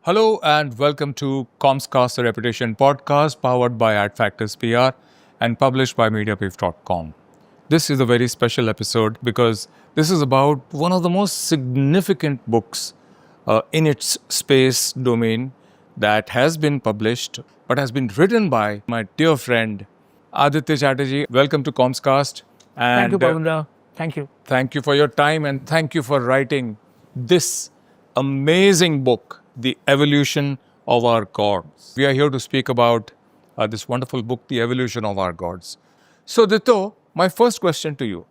Hello and welcome to Comscast, a reputation podcast powered by AdFactors PR and published by MediaPiff.com. This is a very special episode because this is about one of the most significant books in its space domain that has been published but has been written by my dear friend Aditya Chatterjee. Welcome to Comscast. Thank you, Pavindra. Thank you. Thank you for your time and thank you for writing this amazing book, The Evolution of Our Gods. We are here to speak about this wonderful book, The Evolution of Our Gods. So, Ditto, my first question to you.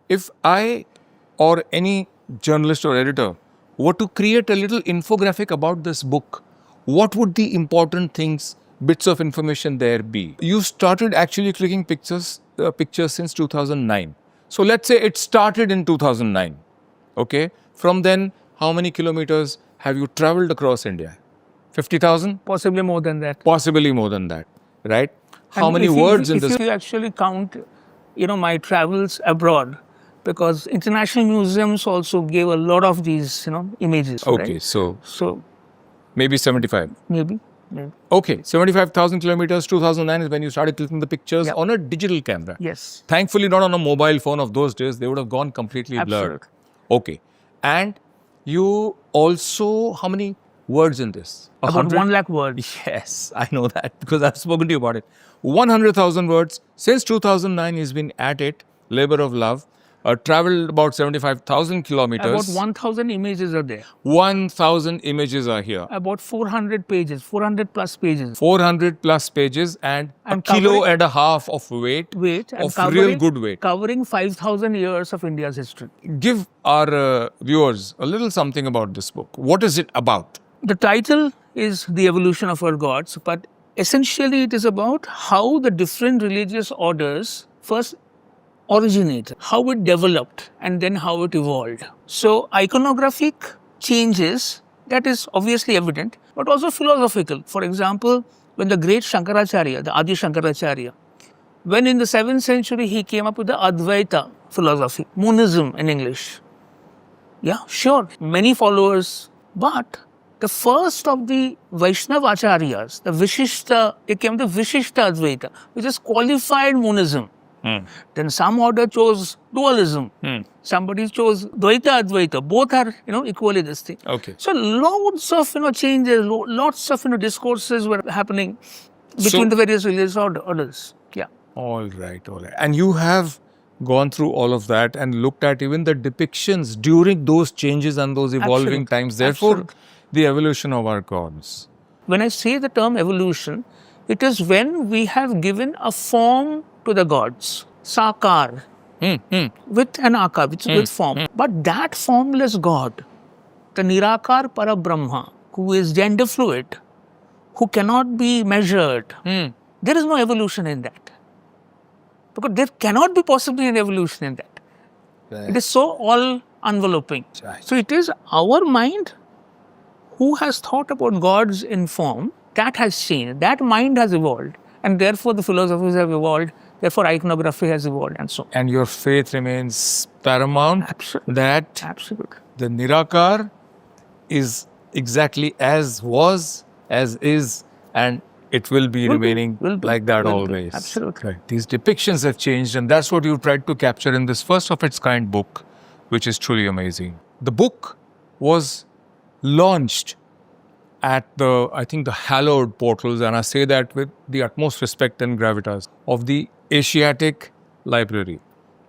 If I or any journalist or editor were to create a little infographic about this book, what would the important things, bits of information there be? You started actually clicking pictures since 2009. So, let's say it started in 2009. Okay. From then, how many kilometers have you traveled across India? 50,000? Possibly more than that. Possibly more than that, right? How And many if words you, in if this? you actually count, my travels abroad, because international museums also gave a lot of these, images. Okay, right? so maybe 75. Maybe. Okay, 75,000 kilometers, 2009 is when you started clicking the pictures on a digital camera. Yes. Thankfully, not on a mobile phone of those days. They would have gone completely blurred. Absolutely. Okay. And you also, how many words in this? About 1 lakh words. Yes, I know that because I've spoken to you about it. 100,000 words. Since 2009, he's been at it, labor of love. Traveled about 75,000 kilometers. About 1,000 images are there. 1,000 images are here. About 400 pages, 400 plus pages. 400 plus pages and a kilo and a half of weight. And of real good weight. Covering 5,000 years of India's history. Give our viewers a little something about this book. What is it about? The title is The Evolution of Our Gods, but essentially it is about how the different religious orders first originated, how it developed, and then how it evolved. So iconographic changes, that is obviously evident, but also philosophical. For example, when the great Shankaracharya, the Adi Shankaracharya, when in the 7th century he came up with the Advaita philosophy, monism in English. Yeah, sure, many followers, but the first of the Vaishnava Acharyas, the Vishishta, they came to Vishishta Advaita, which is qualified monism. Then some order chose dualism. Somebody chose Dvaita Advaita. Both are, equally this thing. Okay. So loads of, changes, lots of, discourses were happening between the various religious orders. Yeah. All right. And you have gone through all of that and looked at even the depictions during those changes and those evolving times. Therefore, the evolution of our gods. When I say the term evolution, it is when we have given a form to the gods, sakar, with an akar, which is with form. But that formless God, the Nirakar Parabrahma, who is gender fluid, who cannot be measured, there is no evolution in that. Because there cannot be possibly an evolution in that. Right. It is so all-enveloping. Right. So it is our mind who has thought about gods in form, that has changed, that mind has evolved, and therefore the philosophies have evolved. Therefore, iconography has evolved and so on. And your faith remains paramount. Absolutely. That the Nirakar is exactly as was, as is, and it will be remaining like that always. Absolutely. Right. These depictions have changed, and that's what you tried to capture in this first of its kind book, which is truly amazing. The book was launched at the hallowed portals, and I say that with the utmost respect and gravitas, of the Asiatic Library,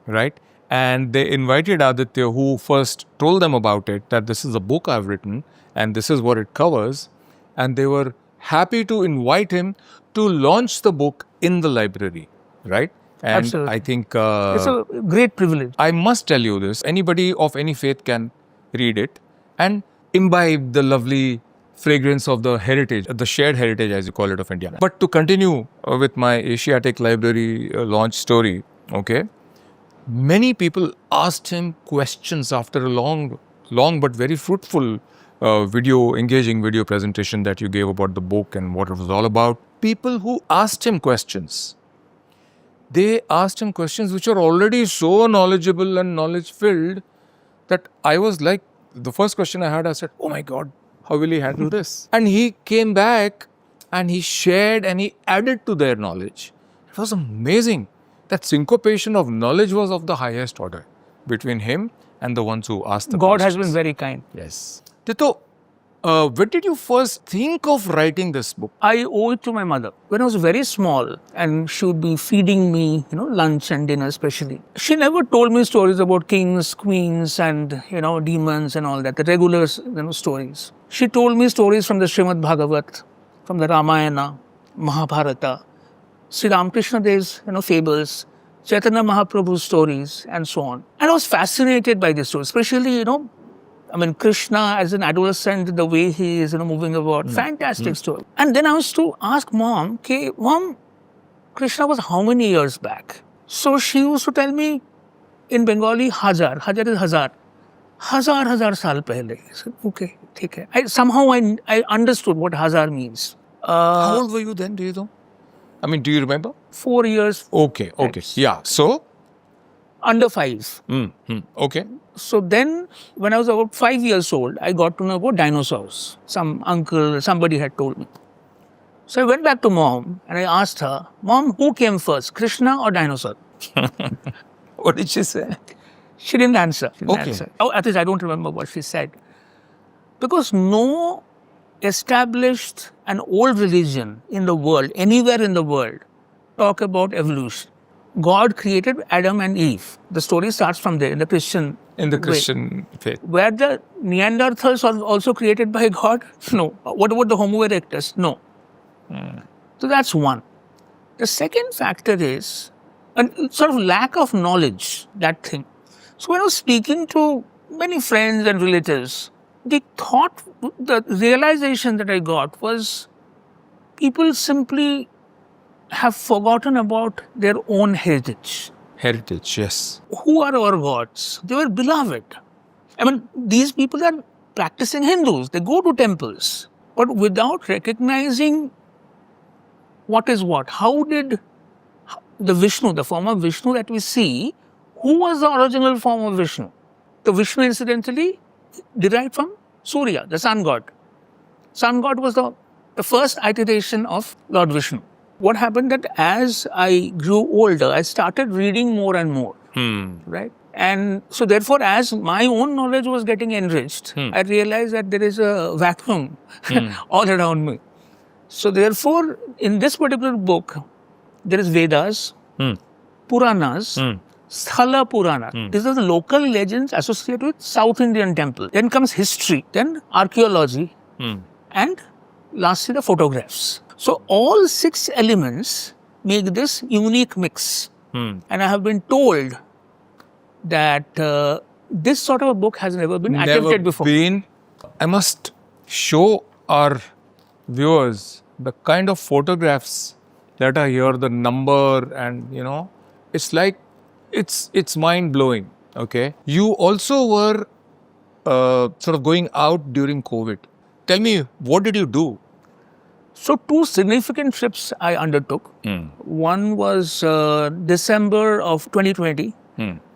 right? And they invited Aditya, who first told them about it, that this is a book I've written and this is what it covers. And they were happy to invite him to launch the book in the library, right? And absolutely. I think it's a great privilege. I must tell you this, anybody of any faith can read it and imbibe the lovely fragrance of the heritage, the shared heritage as you call it of India. But to continue with my Asiatic Library launch story, okay, many people asked him questions after a long but very fruitful engaging video presentation that you gave about the book and what it was all about. People who asked him questions, they asked him questions which are already so knowledgeable and knowledge filled that I was like, the first question I had, I said, oh my God, How will he handle this? And he came back and he shared and he added to their knowledge. It was amazing. That syncopation of knowledge was of the highest order between him and the ones who asked the God has questions. been very kind. Yes. Tito, when did you first think of writing this book? I owe it to my mother. When I was very small and she would be feeding me, lunch and dinner especially, she never told me stories about kings, queens and, demons and all that, the regular, stories. She told me stories from the Srimad Bhagavat, from the Ramayana, Mahabharata, Sri Ramakrishna Dev's, fables, Chaitanya Mahaprabhu's stories and so on. And I was fascinated by this story, especially, Krishna as an adolescent, the way he is, moving about. Fantastic story. And then I was to ask Mom, okay, Mom, Krishna was how many years back? So she used to tell me in Bengali, Hajar. Hajar is Hazar. Hazar saal pehle. I said, okay, theek hai. Somehow I understood what Hazar means. How old were you then, do you know? Do you remember? 4 years. Okay. Yeah. So? Under 5. Okay. So then, when I was about 5 years old, I got to know about dinosaurs. Some uncle, somebody had told me. So I went back to Mom and I asked her, Mom, who came first, Krishna or dinosaur? What did she say? She didn't answer. Okay. Oh, at least I don't remember what she said. Because no established and old religion in the world, anywhere in the world, talk about evolution. God created Adam and Eve. The story starts from there in the Christian faith. Were the Neanderthals also created by God? No. What about the Homo erectus? No. So that's one. The second factor is a sort of lack of knowledge, that thing. So when I was speaking to many friends and relatives, the realization that I got was people simply have forgotten about their own heritage. Heritage, yes. Who are our gods? They were beloved. These people are practicing Hindus. They go to temples. But without recognizing what is what, how did the Vishnu, the form of Vishnu that we see, who was the original form of Vishnu? The Vishnu, incidentally, derived from Surya, the sun god. Sun god was the first iteration of Lord Vishnu. What happened that as I grew older, I started reading more and more, right? And so therefore, as my own knowledge was getting enriched, I realized that there is a vacuum all around me. So therefore, in this particular book, there is Vedas, Puranas, Sthala Purana. These are the local legends associated with South Indian temple. Then comes history, then archaeology, and lastly the photographs. So all 6 elements make this unique mix. And I have been told that this sort of a book has never been attempted before. I must show our viewers the kind of photographs that are here, the number, and it's like, it's mind-blowing, okay? You also were sort of going out during COVID. Tell me, what did you do? So 2 significant trips I undertook. One was December of 2020.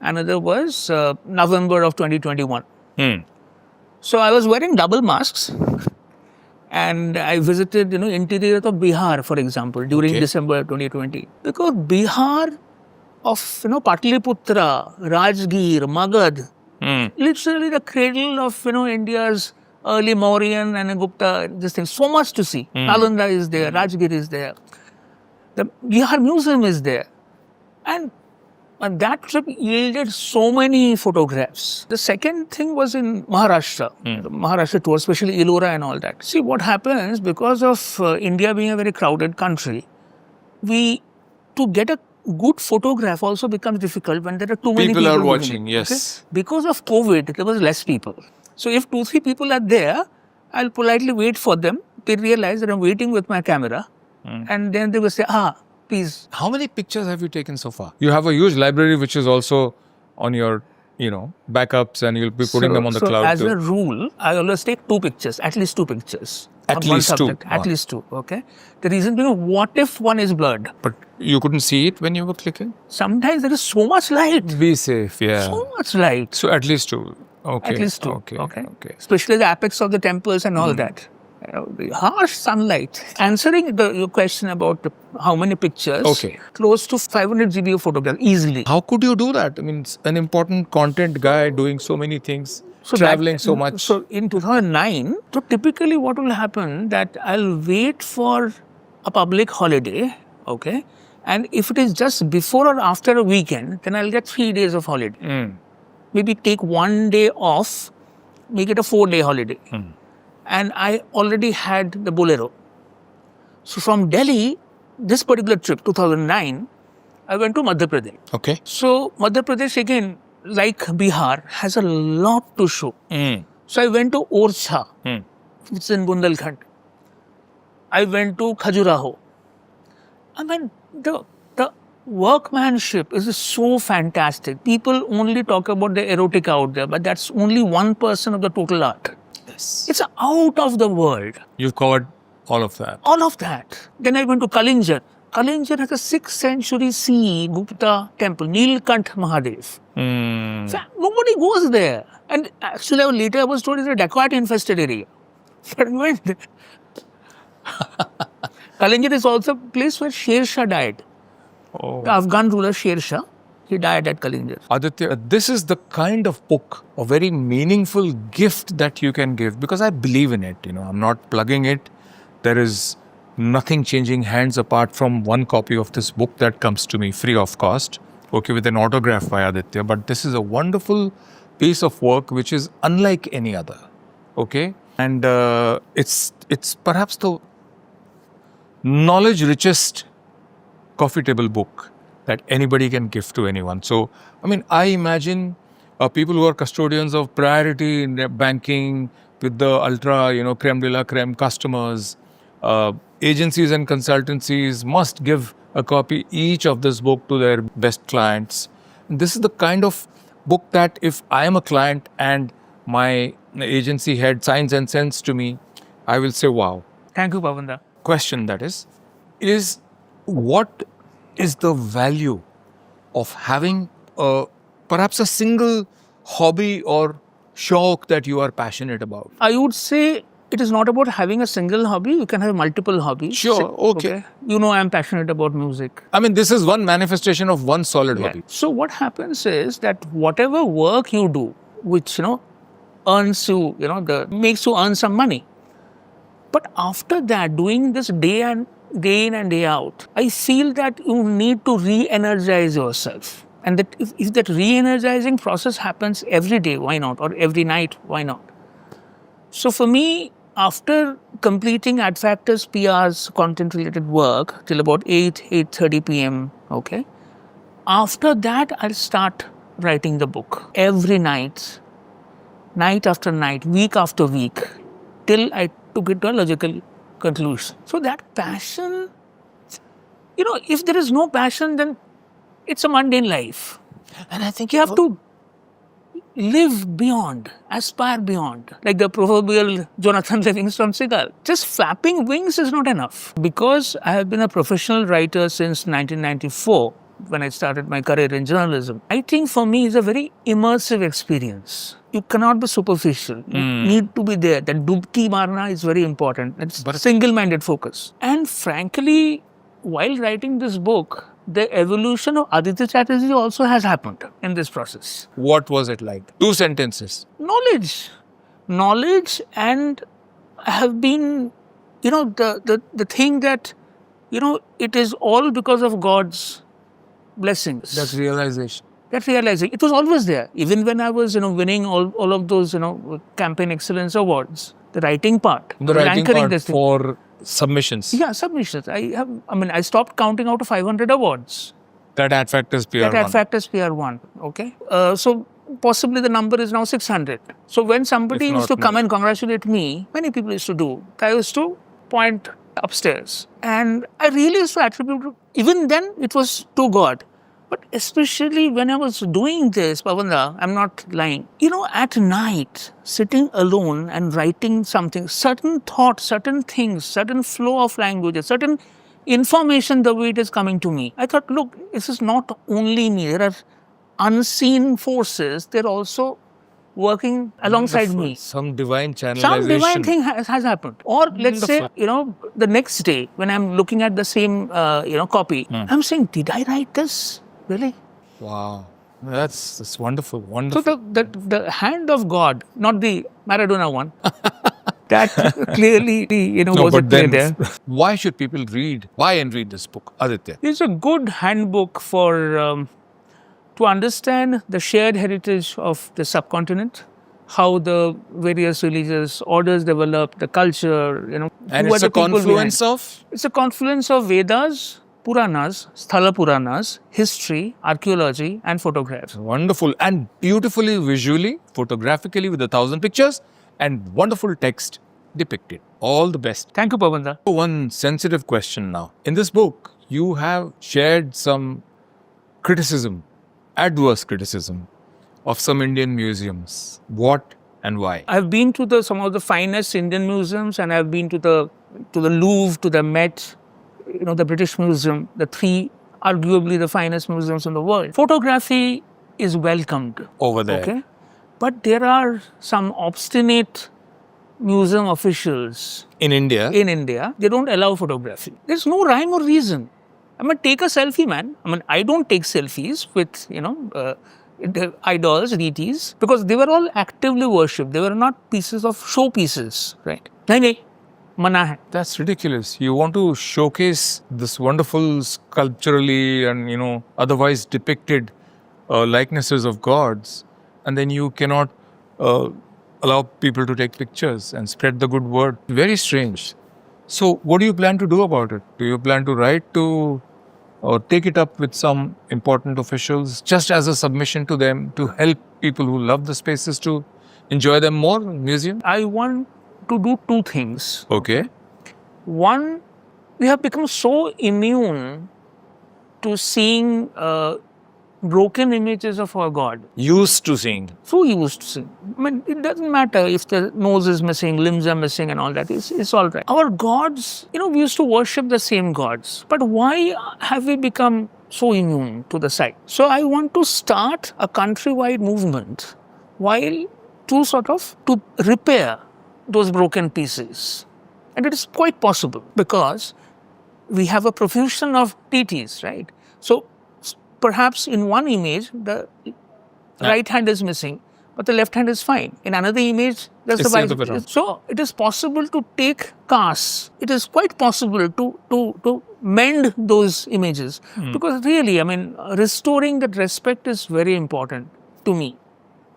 Another was November of 2021. So I was wearing double masks. And I visited, interior of Bihar, for example, during December 2020. Because Bihar of, Patliputra, Rajgir, Magad, literally the cradle of, India's early Mauryan and Gupta, this thing, so much to see. Nalanda is there, Rajgir is there. The Bihar Museum is there. And that trip yielded so many photographs. The second thing was in Maharashtra, the Maharashtra tour, especially Ellora and all that. See, what happens, because of India being a very crowded country, to get a good photograph also becomes difficult when there are too many people. People are watching, yes. Okay? Because of COVID, there was less people. So if 2-3 people are there, I'll politely wait for them. They realize that I'm waiting with my camera. And then they will say, please. How many pictures have you taken so far? You have a huge library which is also on your, backups, and you'll be putting them on the cloud as too. a rule, I always take 2 pictures, at least 2 pictures. At least 2? At least 2, okay? The reason being, what if one is blurred? But you couldn't see it when you were clicking? Sometimes there is so much light. Be safe, yeah. So much light. So at least 2. Okay. At least 2. Okay. Okay. Especially the apex of the temples and all that. The harsh sunlight. Answering your question about how many pictures. Okay. Close to 500 GB of photographs easily. How could you do that? I mean, it's an important content guy doing so many things, traveling so much. So in 2009, so typically what will happen that I'll wait for a public holiday, okay, and if it is just before or after a weekend, then I'll get 3 days of holiday. Maybe take 1 day off, make it a 4-day holiday. And I already had the Bolero. So from Delhi, this particular trip, 2009, I went to Madhya Pradesh. Okay. So Madhya Pradesh again, like Bihar, has a lot to show. So I went to Orchha, which is in Bundelkhand. I went to Khajuraho. I mean, the workmanship is so fantastic. People only talk about the erotica out there, but that's only 1% of the total art. Yes. It's out of the world. You've covered all of that. All of that. Then I went to Kalinjar. Kalinjar has a 6th century CE Gupta temple, Nilkant Mahadev. So nobody goes there. And actually, later I was told it's a dacoit infested area. But we went there. Kalinjar is also a place where Sher Shah died. The Afghan ruler Sher Shah, he died at Kalinjar. Aditya, this is the kind of book, a very meaningful gift that you can give, because I believe in it. I'm not plugging it. There is nothing changing hands apart from one copy of this book that comes to me free of cost, okay, with an autograph by Aditya. But this is a wonderful piece of work which is unlike any other, okay? And it's perhaps the knowledge richest coffee table book that anybody can give to anyone. So, I mean, I imagine people who are custodians of priority in their banking with the ultra, creme de la creme customers, agencies and consultancies must give a copy each of this book to their best clients. This is the kind of book that if I am a client and my agency head signs and sends to me, I will say, wow. Thank you, Pavanda. Question that is what is the value of having perhaps a single hobby or shauq that you are passionate about? I would say it is not about having a single hobby. You can have multiple hobbies. Sure, okay. I am passionate about music. I mean, this is one manifestation of one solid hobby. So what happens is that whatever work you do, which, earns you, makes you earn some money. But after that, doing this day in and day out, I feel that you need to re-energize yourself. And that if that re-energizing process happens every day, why not? Or every night, why not? So for me, after completing Ad Factor's PR's content-related work till about 8:30 p.m., okay, after that, I'll start writing the book every night, night after night, week after week, till I took it to a logical conclusion. So that passion, if there is no passion, then it's a mundane life. And I think you have to live beyond, aspire beyond, like the proverbial Jonathan Livingston seagull. Just flapping wings is not enough. Because I have been a professional writer since 1994, when I started my career in journalism, I think for me it's a very immersive experience. You cannot be superficial. You need to be there. That dubki marna is very important. It's single-minded focus. And frankly, while writing this book, the evolution of Aditya Chatterjee also has happened in this process. What was it like? 2 sentences. Knowledge, and I have been, the thing that, it is all because of God's blessings. That realization. It was always there. Even when I was, winning all of those, campaign excellence awards, the writing part. The writing part for submissions. Yeah, submissions. I stopped counting out of 500 awards. That Ad Factor's PR1. That Ad Factor's PR1, okay? So possibly the number is now 600. So when somebody used to come and congratulate me, many people used to do, I used to point upstairs. And I really used to attribute, even then it was to God. But especially when I was doing this, Pavanda, I'm not lying. At night, sitting alone and writing something, certain thoughts, certain things, certain flow of language, certain information, the way it is coming to me. I thought, look, this is not only me. There are unseen forces. There are also working alongside Wonderful. me. Some divine channelization. Some divine thing has happened. Or let's say, Wonderful. the next day when I'm looking at the same, copy, Hmm. I'm saying, did I write this? Really? Wow. That's wonderful. So Wonderful. the hand of God, not the Maradona one, that clearly, No, was but then there. why should people read? Why and read this book, Aditya? It's a good handbook for to understand the shared heritage of the subcontinent, how the various religious orders developed, the culture, And who are it's the a people confluence behind. of It's a confluence of Vedas, Puranas, Sthala Puranas, history, archaeology, and photographs. wonderful and beautifully visually, photographically with 1,000 pictures and wonderful text depicted. All the best. Thank you, Pavanda. One sensitive question now. In this book, you have shared some criticism, adverse criticism of some Indian museums. What and why? I've been to some of the finest Indian museums, and I've been to the Louvre, to the Met, the British Museum, the three arguably the finest museums in the world. Photography is welcomed. Over there. Okay, but there are some obstinate museum officials In India, they don't allow photography. There's no rhyme or reason. Take a selfie, man. I don't take selfies with, the idols, deities, because they were all actively worshipped. They were not pieces of showpieces, right? Nahi, mana hai. that's ridiculous. You want to showcase this wonderful sculpturally and otherwise depicted likenesses of gods, and then you cannot allow people to take pictures and spread the good word. Very strange. So, what do you plan to do about it? Do you plan to write to or take it up with some important officials just as a submission to them to help people who love the spaces to enjoy them more in museum? I want to do two things. Okay. One, we have become so immune to seeing broken images of our God. Used to seeing. So used to seeing. It doesn't matter if the nose is missing, limbs are missing and all that. It's all right. Our gods, we used to worship the same gods. But why have we become so immune to the sight? So I want to start a countrywide movement to repair those broken pieces. And it is quite possible because we have a profusion of deities, right? So perhaps in one image, the right hand is missing, but the left hand is fine. In another image, there's It's the the other way vice. around. So it is possible to take casts. It is quite possible to mend those images. Because really, restoring that respect is very important to me.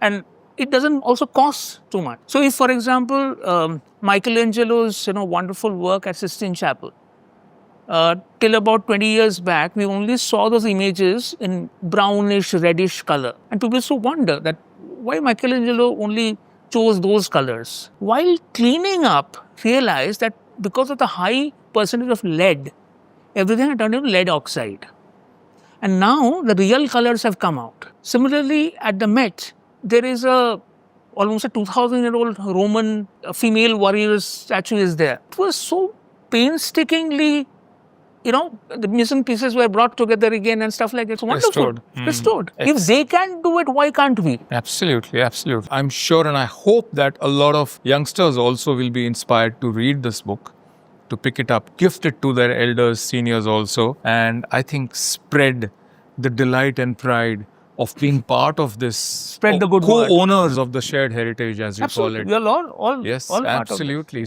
And it doesn't also cost too much. So if, for example, Michelangelo's wonderful work at Sistine Chapel, till about 20 years back, we only saw those images in brownish, reddish color. And people used to wonder that why Michelangelo only chose those colors. While cleaning up, realized that because of the high percentage of lead, everything had turned into lead oxide. And now the real colors have come out. Similarly, at the Met, there is almost a 2,000-year-old Roman female warrior statue is there. It was so painstakingly, the missing pieces were brought together again and stuff like that. It's wonderful. Restored. If they can do it, why can't we? Absolutely, absolutely. I'm sure and I hope that a lot of youngsters also will be inspired to read this book, to pick it up, gift it to their elders, seniors also, and I think spread the delight and pride of being part of this. Spread the good word. Co-owners of the shared heritage, as you Absolutely. call it. We are all Yes, part of it. absolutely.